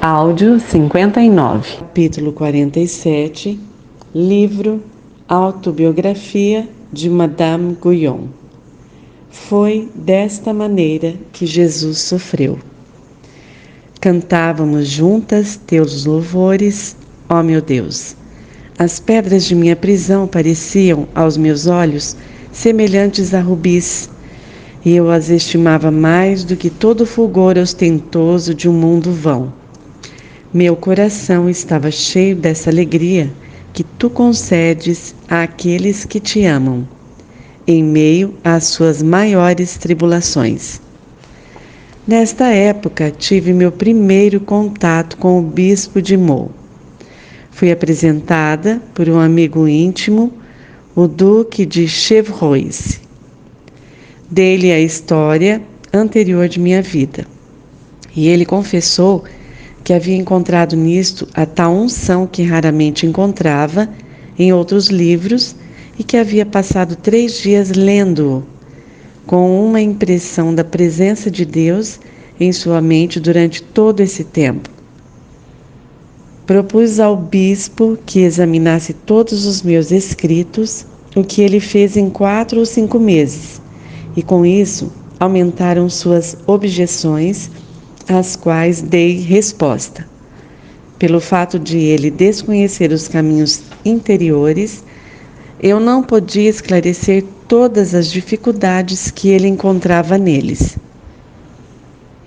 Áudio 59. Capítulo 47. Livro Autobiografia de Madame Guyon. Foi desta maneira que Jesus sofreu. Cantávamos juntas teus louvores, ó meu Deus. As pedras de minha prisão pareciam, aos meus olhos, semelhantes a rubis, e eu as estimava mais do que todo o fulgor ostentoso de um mundo vão. Meu coração estava cheio dessa alegria que tu concedes àqueles que te amam, em meio às suas maiores tribulações. Nesta época, tive meu primeiro contato com o bispo de Meaux. Fui apresentada por um amigo íntimo, o Duque de Chevreuse. Dei-lhe a história anterior de minha vida, e ele confessou que havia encontrado nisto a tal unção que raramente encontrava em outros livros e que havia passado 3 dias lendo-o, com uma impressão da presença de Deus em sua mente durante todo esse tempo. Propus ao bispo que examinasse todos os meus escritos, o que ele fez em 4 ou 5 meses, e com isso aumentaram suas objeções, às quais dei resposta. Pelo fato de ele desconhecer os caminhos interiores, eu não podia esclarecer todas as dificuldades que ele encontrava neles.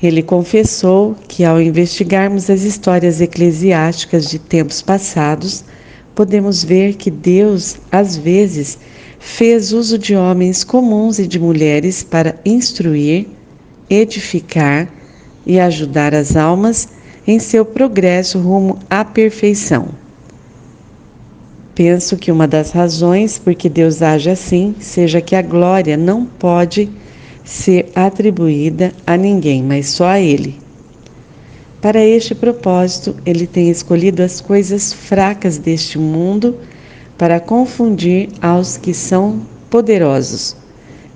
Ele confessou que, ao investigarmos as histórias eclesiásticas de tempos passados, podemos ver que Deus, às vezes, fez uso de homens comuns e de mulheres para instruir, edificar e ajudar as almas em seu progresso rumo à perfeição. Penso que uma das razões por que Deus age assim seja que a glória não pode ser atribuída a ninguém, mas só a Ele. Para este propósito, Ele tem escolhido as coisas fracas deste mundo para confundir aos que são poderosos.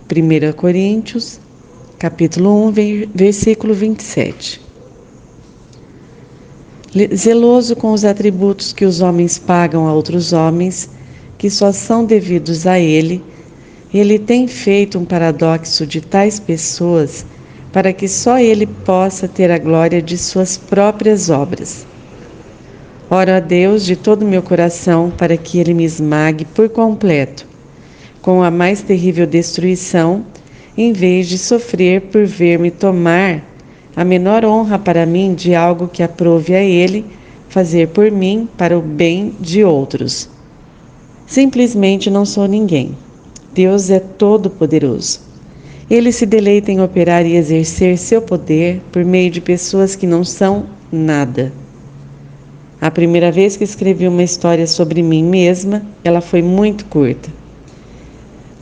1 Coríntios capítulo 1, versículo 27. Zeloso com os atributos que os homens pagam a outros homens, que só são devidos a ele, ele tem feito um paradoxo de tais pessoas para que só ele possa ter a glória de suas próprias obras. Oro a Deus de todo o meu coração para que ele me esmague por completo, com a mais terrível destruição, em vez de sofrer por ver-me tomar a menor honra para mim de algo que aprove a ele fazer por mim para o bem de outros. Simplesmente não sou ninguém. Deus é todo-poderoso. Ele se deleita em operar e exercer seu poder por meio de pessoas que não são nada. A primeira vez que escrevi uma história sobre mim mesma, ela foi muito curta.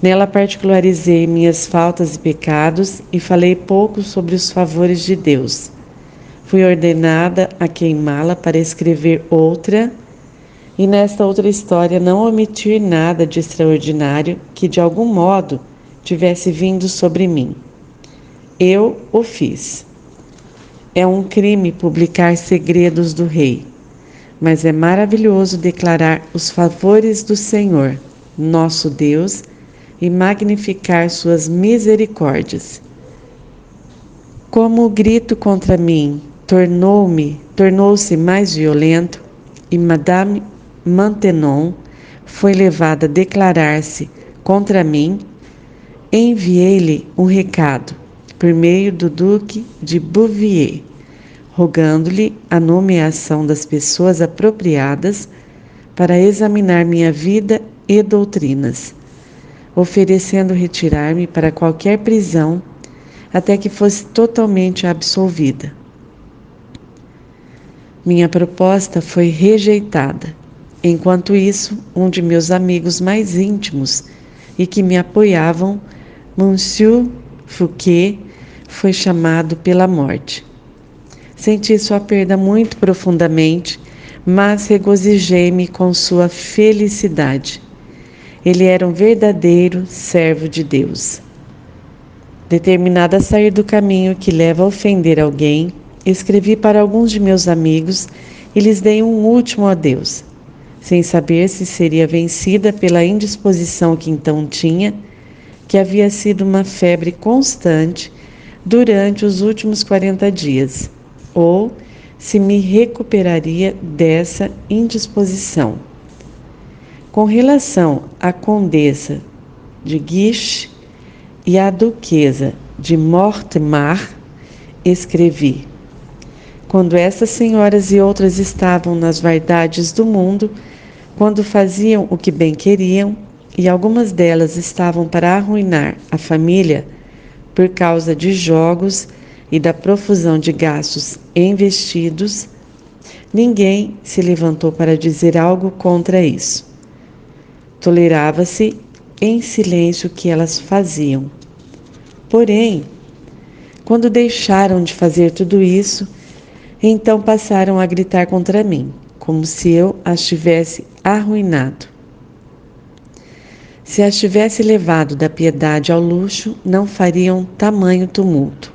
Nela particularizei minhas faltas e pecados e falei pouco sobre os favores de Deus. Fui ordenada a queimá-la para escrever outra, e nesta outra história não omitir nada de extraordinário que de algum modo tivesse vindo sobre mim. Eu o fiz. É um crime publicar segredos do rei, mas é maravilhoso declarar os favores do Senhor, nosso Deus, e magnificar suas misericórdias. Como o grito contra mim tornou-se mais violento, e Madame Maintenon foi levada a declarar-se contra mim, enviei-lhe um recado, por meio do Duque de Bouvier, rogando-lhe a nomeação das pessoas apropriadas para examinar minha vida e doutrinas, oferecendo retirar-me para qualquer prisão até que fosse totalmente absolvida. Minha proposta foi rejeitada. Enquanto isso, um de meus amigos mais íntimos e que me apoiavam, Monsieur Fouquet, foi chamado pela morte. Senti sua perda muito profundamente, mas regozijei-me com sua felicidade. Ele era um verdadeiro servo de Deus. Determinada a sair do caminho que leva a ofender alguém, escrevi para alguns de meus amigos e lhes dei um último adeus, sem saber se seria vencida pela indisposição que então tinha, que havia sido uma febre constante durante os últimos 40 dias, ou se me recuperaria dessa indisposição. Com relação à condessa de Guiche e à duquesa de Mortemar, escrevi: quando essas senhoras e outras estavam nas vaidades do mundo, quando faziam o que bem queriam, e algumas delas estavam para arruinar a família por causa de jogos e da profusão de gastos em vestidos, ninguém se levantou para dizer algo contra isso. Tolerava-se em silêncio o que elas faziam. Porém, quando deixaram de fazer tudo isso, então passaram a gritar contra mim, como se eu as tivesse arruinado. Se as tivesse levado da piedade ao luxo, não fariam tamanho tumulto.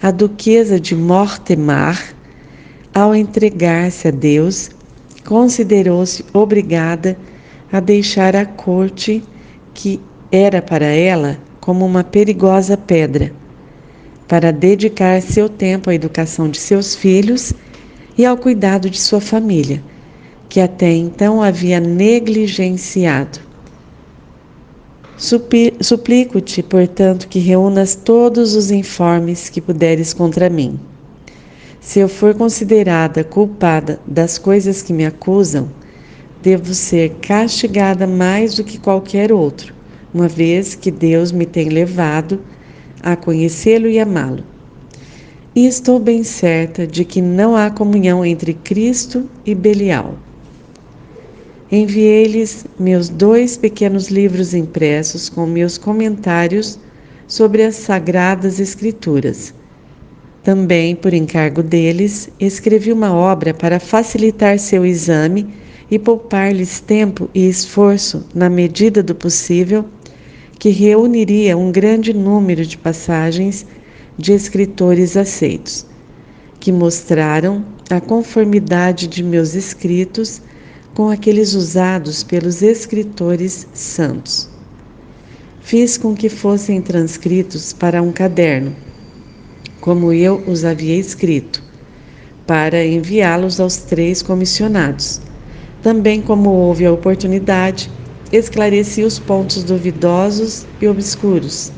A duquesa de Mortemar, ao entregar-se a Deus, considerou-se obrigada a deixar a corte, que era para ela como uma perigosa pedra, para dedicar seu tempo à educação de seus filhos e ao cuidado de sua família, que até então havia negligenciado. Suplico-te, portanto, que reúnas todos os informes que puderes contra mim. Se eu for considerada culpada das coisas que me acusam, devo ser castigada mais do que qualquer outro, uma vez que Deus me tem levado a conhecê-lo e amá-lo. E estou bem certa de que não há comunhão entre Cristo e Belial. Enviei-lhes meus 2 pequenos livros impressos com meus comentários sobre as Sagradas Escrituras. Também, por encargo deles, escrevi uma obra para facilitar seu exame e poupar-lhes tempo e esforço na medida do possível, que reuniria um grande número de passagens de escritores aceitos, que mostraram a conformidade de meus escritos com aqueles usados pelos escritores santos. Fiz com que fossem transcritos para um caderno, como eu os havia escrito, para enviá-los aos 3 comissionados. Também, como houve a oportunidade, esclareci os pontos duvidosos e obscuros.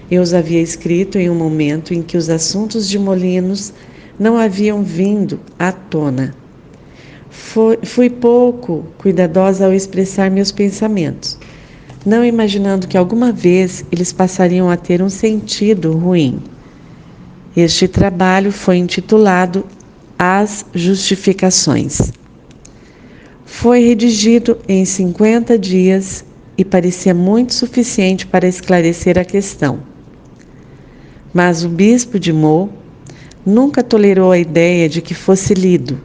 Eu os havia escrito em um momento em que os assuntos de Molinos não haviam vindo à tona. Fui pouco cuidadosa ao expressar meus pensamentos, não imaginando que alguma vez eles passariam a ter um sentido ruim. Este trabalho foi intitulado As Justificações. Foi redigido em 50 dias e parecia muito suficiente para esclarecer a questão. Mas o bispo de Meaux nunca tolerou a ideia de que fosse lido.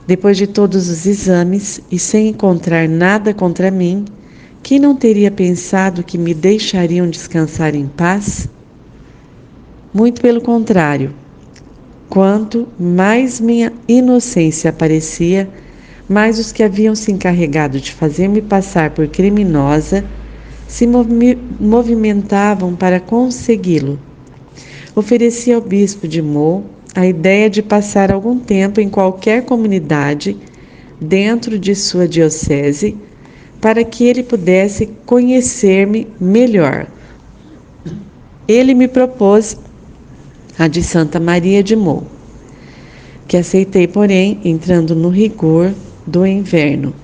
Depois de todos os exames e sem encontrar nada contra mim, quem não teria pensado que me deixariam descansar em paz? Muito pelo contrário, quanto mais minha inocência aparecia, mais os que haviam se encarregado de fazer-me passar por criminosa se movimentavam para consegui-lo. Ofereci ao bispo de Meaux a ideia de passar algum tempo em qualquer comunidade dentro de sua diocese para que ele pudesse conhecer-me melhor. Ele me propôs a de Santa Maria de Meaux, que aceitei, porém, entrando no rigor do inverno.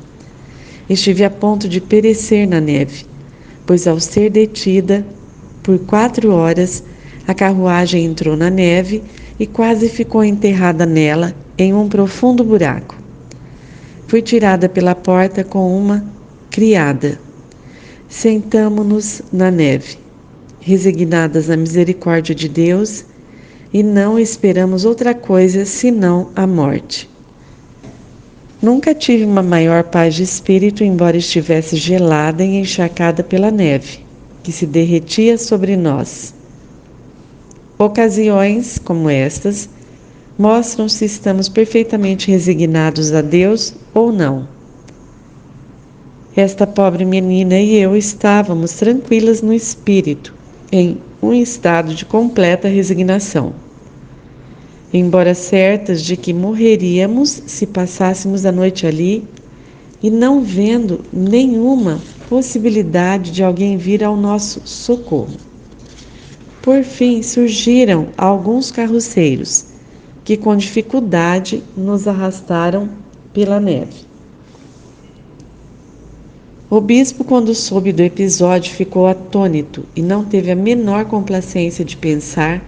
Estive a ponto de perecer na neve, pois ao ser detida por 4 horas, a carruagem entrou na neve e quase ficou enterrada nela em um profundo buraco. Fui tirada pela porta com uma criada. Sentamo-nos na neve, resignadas à misericórdia de Deus, e não esperamos outra coisa senão a morte. Nunca tive uma maior paz de espírito, embora estivesse gelada e encharcada pela neve, que se derretia sobre nós. Ocasiões como estas mostram se estamos perfeitamente resignados a Deus ou não. Esta pobre menina e eu estávamos tranquilas no espírito, em um estado de completa resignação. Embora certas de que morreríamos se passássemos a noite ali, e não vendo nenhuma possibilidade de alguém vir ao nosso socorro. Por fim, surgiram alguns carroceiros, que com dificuldade nos arrastaram pela neve. O bispo, quando soube do episódio, ficou atônito e não teve a menor complacência de pensar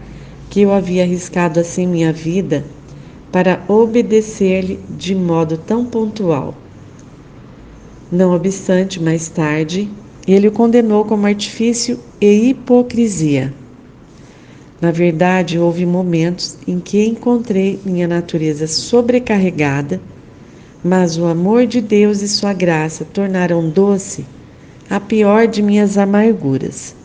que eu havia arriscado assim minha vida para obedecer-lhe de modo tão pontual. Não obstante, mais tarde, ele o condenou como artifício e hipocrisia. Na verdade, houve momentos em que encontrei minha natureza sobrecarregada, mas o amor de Deus e sua graça tornaram doce a pior de minhas amarguras.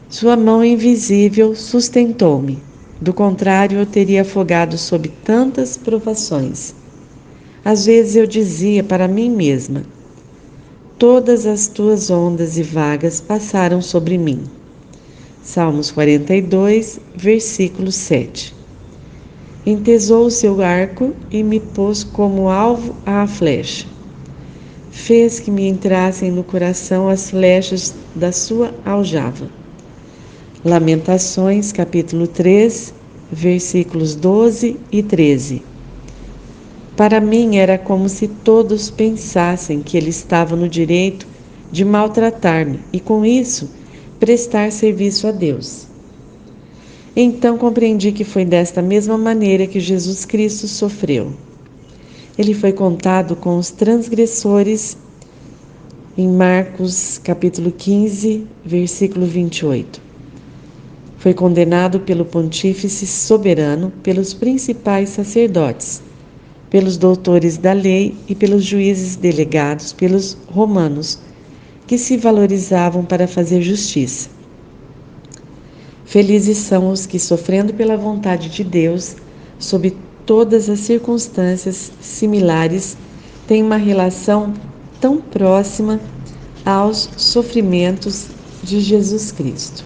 Sua mão invisível sustentou-me, do contrário eu teria afogado sob tantas provações. Às vezes eu dizia para mim mesma: todas as tuas ondas e vagas passaram sobre mim. Salmos 42, versículo 7. Entesou o seu arco e me pôs como alvo à flecha. Fez que me entrassem no coração as flechas da sua aljava. Lamentações, capítulo 3, versículos 12 e 13. Para mim era como se todos pensassem que ele estava no direito de maltratar-me e, com isso, prestar serviço a Deus. Então compreendi que foi desta mesma maneira que Jesus Cristo sofreu. Ele foi contado com os transgressores em Marcos capítulo 15, versículo 28. Foi condenado pelo pontífice soberano, pelos principais sacerdotes, pelos doutores da lei e pelos juízes delegados pelos romanos, que se valorizavam para fazer justiça. Felizes são os que, sofrendo pela vontade de Deus, sob todas as circunstâncias similares, têm uma relação tão próxima aos sofrimentos de Jesus Cristo.